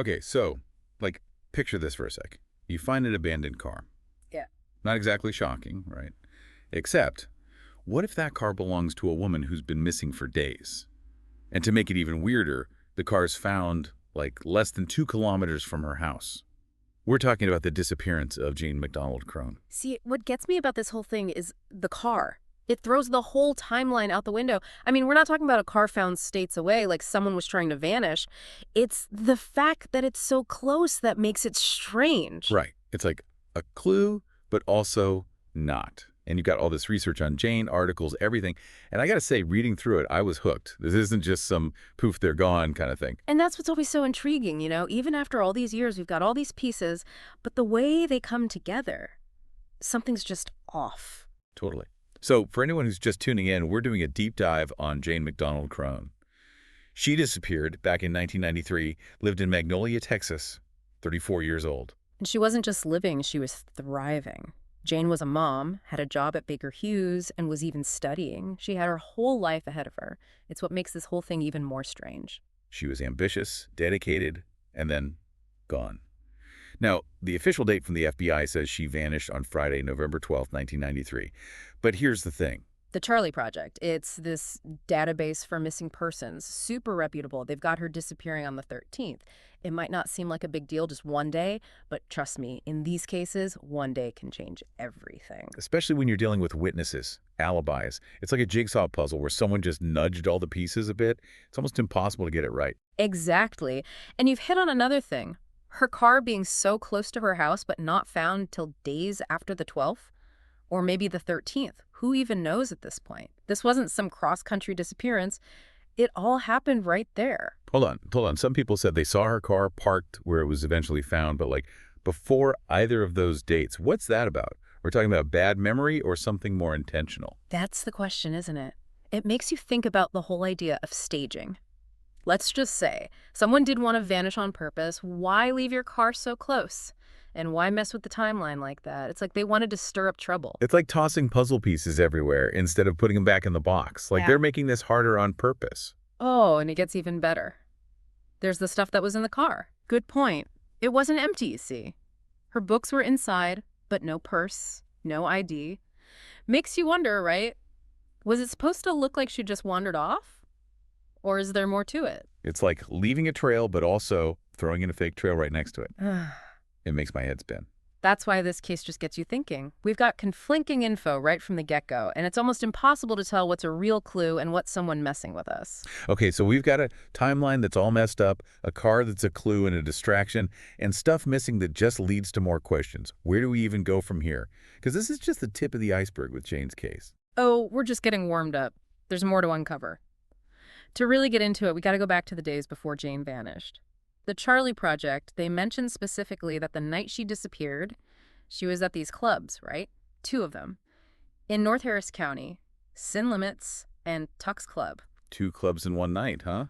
Okay, so, like, picture this for a sec. You find an abandoned car. Yeah. Not exactly shocking, right? Except, what if that car belongs to a woman who's been missing for days? And to make it even weirder, the car's found, like, less than 2 kilometers from her house. We're talking about the disappearance of Jane McDonald-Crone. See, what gets me about this whole thing is the car. It throws the whole timeline out the window. I mean, we're not talking about a car found states away like someone was trying to vanish. It's the fact that it's so close that makes it strange. Right. It's like a clue, but also not. And you've got all this research on Jane, articles, everything. And I got to say, reading through it, I was hooked. This isn't just some poof, they're gone kind of thing. And that's what's always so intriguing, you know? Even after all these years, we've got all these pieces, but the way they come together, something's just off. Totally. So for anyone who's just tuning in, we're doing a deep dive on Jane McDonald-Crone. She disappeared back in 1993, lived in Magnolia, Texas, 34 years old. And she wasn't just living, she was thriving. Jane was a mom, had a job at Baker Hughes, and was even studying. She had her whole life ahead of her. It's what makes this whole thing even more strange. She was ambitious, dedicated, and then gone. Now, the official date from the FBI says she vanished on Friday, November 12, 1993. But here's the thing. The Charlie Project, it's this database for missing persons, super reputable. They've got her disappearing on the 13th. It might not seem like a big deal just one day, but trust me, in these cases, one day can change everything. Especially when you're dealing with witnesses, alibis. It's like a jigsaw puzzle where someone just nudged all the pieces a bit. It's almost impossible to get it right. Exactly. And you've hit on another thing. Her car being so close to her house but not found till days after the 12th? Or maybe the 13th. Who even knows at this point? This wasn't some cross-country disappearance. It all happened right there. Hold on. Some people said they saw her car parked where it was eventually found, but like before either of those dates. What's that about? We're talking about bad memory or something more intentional? That's the question, isn't it? It makes you think about the whole idea of staging. Let's just say someone did want to vanish on purpose. Why leave your car so close? And why mess with the timeline like that? It's like they wanted to stir up trouble. It's like tossing puzzle pieces everywhere instead of putting them back in the box. Like they're making this harder on purpose. Oh, and it gets even better. There's the stuff that was in the car. Good point. It wasn't empty, you see. Her books were inside, but no purse, no ID. Makes you wonder, right? Was it supposed to look like she just wandered off? Or is there more to it? It's like leaving a trail, but also throwing in a fake trail right next to it. It makes my head spin. That's why this case just gets you thinking. We've got conflicting info right from the get-go, and it's almost impossible to tell what's a real clue and what's someone messing with us. Okay, so we've got a timeline that's all messed up, a car that's a clue and a distraction, and stuff missing that just leads to more questions. Where do we even go from here? Because this is just the tip of the iceberg with Jane's case. Oh, we're just getting warmed up. There's more to uncover. To really get into it, we got to go back to the days before Jane vanished. The Charlie Project, they mentioned specifically that the night she disappeared, she was at these clubs, right? 2 of them. In North Harris County, Sin Limits and Tux Club. 2 clubs in one night, huh?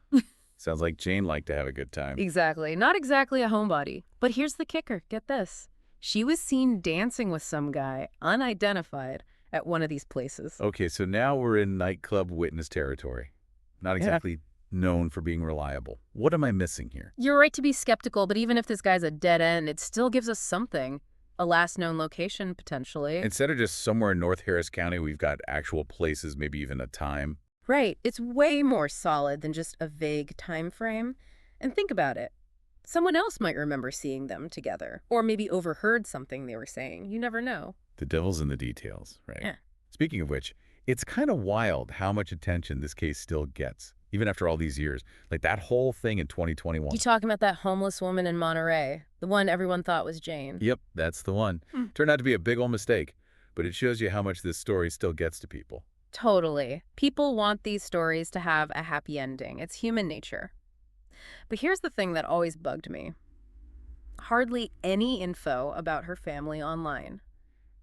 Sounds like Jane liked to have a good time. Exactly. Not exactly a homebody. But here's the kicker. Get this. She was seen dancing with some guy, unidentified, at one of these places. Okay, so now we're in nightclub witness territory. Not exactly known for being reliable. What am I missing here? You're right to be skeptical, but even if this guy's a dead end, it still gives us something. A last known location, potentially. Instead of just somewhere in North Harris County, we've got actual places, maybe even a time. Right. It's way more solid than just a vague time frame. And think about it. Someone else might remember seeing them together, or maybe overheard something they were saying. You never know. The devil's in the details, right? Yeah. Speaking of which, it's kind of wild how much attention this case still gets, even after all these years. Like that whole thing in 2021. You talking about that homeless woman in Monterrey, the one everyone thought was Jane? Yep, that's the one. Turned out to be a big old mistake, but it shows you how much this story still gets to people. Totally. People want these stories to have a happy ending. It's human nature. But here's the thing that always bugged me. Hardly any info about her family online.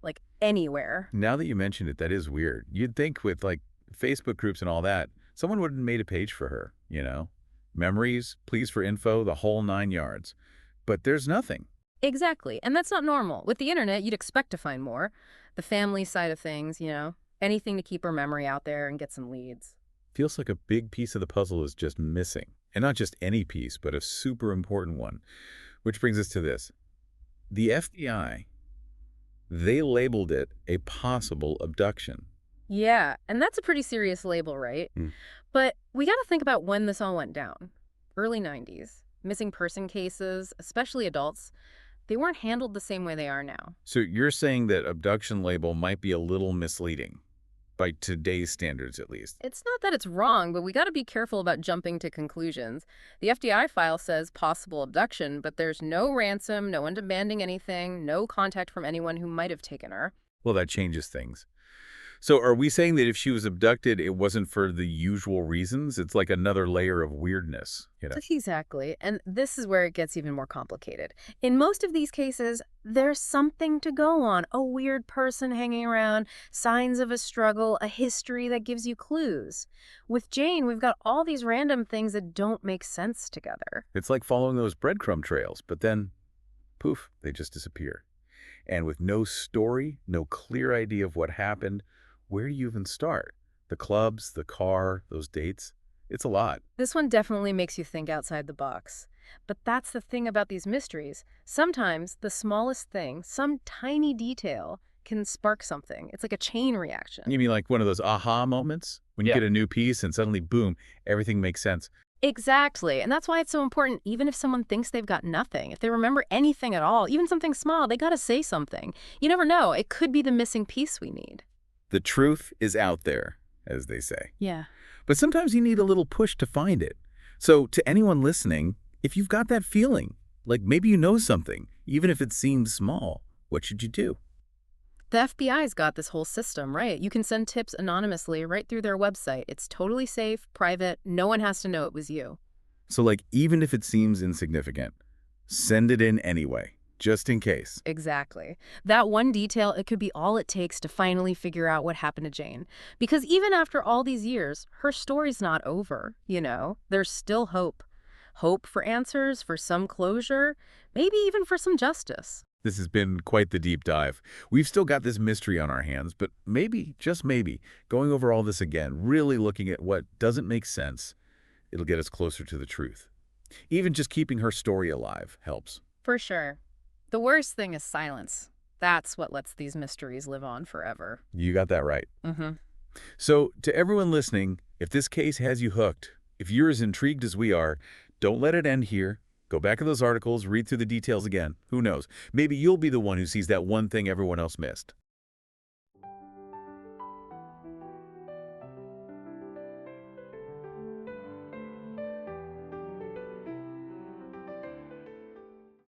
Like, anywhere. Now that you mention it, that is weird. You'd think with, like, Facebook groups and all that, someone would have made a page for her, you know? Memories, pleas for info, the whole 9 yards. But there's nothing. Exactly. And that's not normal. With the internet, you'd expect to find more. The family side of things, you know? Anything to keep her memory out there and get some leads. Feels like a big piece of the puzzle is just missing. And not just any piece, but a super important one. Which brings us to this. The FBI, they labeled it a possible abduction. Yeah, and that's a pretty serious label, right? Mm. But we got to think about when this all went down. Early 90s. Missing person cases, especially adults, they weren't handled the same way they are now. So you're saying that abduction label might be a little misleading, by today's standards at least. It's not that it's wrong, but we got to be careful about jumping to conclusions. The FBI file says possible abduction, but there's no ransom, no one demanding anything, no contact from anyone who might have taken her. Well, that changes things. So are we saying that if she was abducted, it wasn't for the usual reasons? It's like another layer of weirdness, you know? Exactly. And this is where it gets even more complicated. In most of these cases, there's something to go on. A weird person hanging around, signs of a struggle, a history that gives you clues. With Jane, we've got all these random things that don't make sense together. It's like following those breadcrumb trails, but then, poof, they just disappear. And with no story, no clear idea of what happened, where do you even start? The clubs, the car, those dates? It's a lot. This one definitely makes you think outside the box. But that's the thing about these mysteries. Sometimes the smallest thing, some tiny detail, can spark something. It's like a chain reaction. You mean like one of those aha moments? When you Yeah. get a new piece and suddenly, boom, everything makes sense. Exactly. And that's why it's so important, even if someone thinks they've got nothing. If they remember anything at all, even something small, they gotta say something. You never know. It could be the missing piece we need. The truth is out there, as they say. Yeah. But sometimes you need a little push to find it. So to anyone listening, if you've got that feeling, like maybe you know something, even if it seems small, what should you do? The FBI's got this whole system, right? You can send tips anonymously right through their website. It's totally safe, private. No one has to know it was you. So like, even if it seems insignificant, send it in anyway, just in case. Exactly. That one detail, it could be all it takes to finally figure out what happened to Jane. Because even after all these years, her story's not over, you know? There's still hope. Hope for answers, for some closure, maybe even for some justice. This has been quite the deep dive. We've still got this mystery on our hands, but maybe, just maybe, going over all this again, really looking at what doesn't make sense, it'll get us closer to the truth. Even just keeping her story alive helps. For sure. The worst thing is silence. That's what lets these mysteries live on forever. You got that right. Mm-hmm. So, to everyone listening, if this case has you hooked, if you're as intrigued as we are, don't let it end here. Go back to those articles, read through the details again. Who knows? Maybe you'll be the one who sees that one thing everyone else missed.